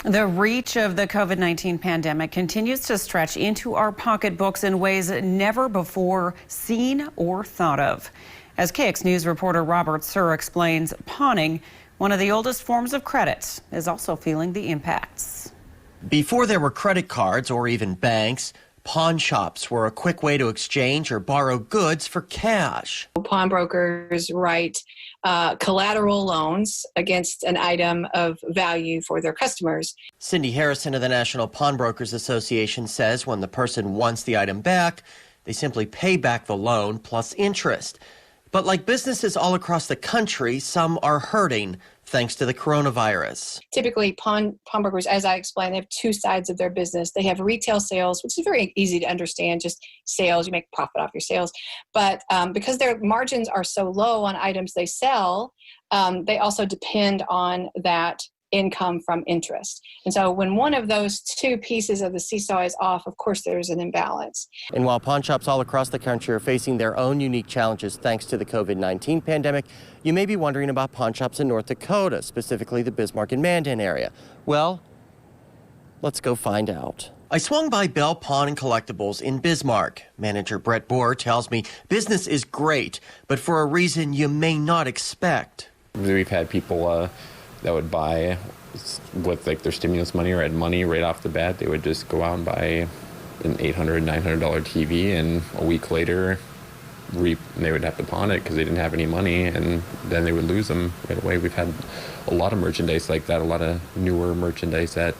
The reach of the COVID-19 pandemic continues to stretch into our pocketbooks in ways never before seen or thought of. As KX News reporter Robert Suhr explains, pawning, one of the oldest forms of credit, is also feeling the impacts. Before there were credit cards or even banks, pawn shops were a quick way to exchange or borrow goods for cash. Pawnbrokers write collateral loans against an item of value for their customers. Cindy Harrison of the National Pawnbrokers Association says when the person wants the item back, they simply pay back the loan plus interest. But like businesses all across the country, some are hurting thanks to the coronavirus. Typically, pawnbrokers, as I explained, they have two sides of their business. They have retail sales, which is very easy to understand, just sales, you make profit off your sales. But because their margins are so low on items they sell, they also depend on that income from interest. And so when one of those two pieces of the seesaw is off, of course, there's an imbalance. And while pawn shops all across the country are facing their own unique challenges thanks to the COVID-19 pandemic, you may be wondering about pawn shops in North Dakota, specifically the Bismarck and Mandan area. Well, let's go find out. I swung by Bell Pawn and Collectibles in Bismarck. Manager Brett Bohr tells me business is great, but for a reason you may not expect. We've had people that would buy with like their stimulus money or had money right off the bat. They would just go out and buy an $800, $900 TV, and a week later they would have to pawn it because they didn't have any money, and then they would lose them right away. We've had a lot of merchandise like that, a lot of newer merchandise that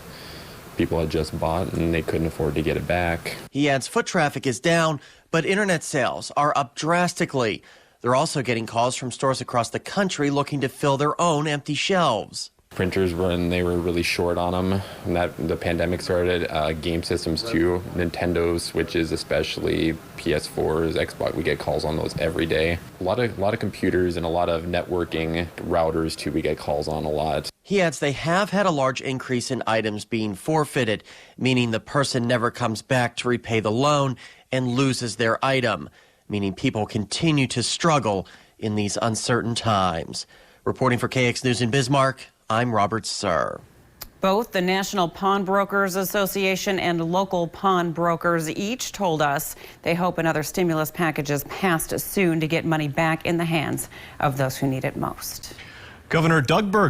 people had just bought and they couldn't afford to get it back. He adds foot traffic is down, but internet sales are up drastically. They're also getting calls from stores across the country looking to fill their own empty shelves. Printers, when they were really short on them, and that the pandemic started, game systems too, Nintendo Switches, especially PS4s, Xbox, we get calls on those every day. A lot of computers and a lot of networking routers too, we get calls on a lot. He adds they have had a large increase in items being forfeited, meaning the person never comes back to repay the loan and loses their item, meaning people continue to struggle in these uncertain times. Reporting for KX News in Bismarck, I'm Robert Suhr. Both the National Pawnbrokers Association and local pawnbrokers each told us they hope another stimulus package is passed soon to get money back in the hands of those who need it most. Governor Doug Burgum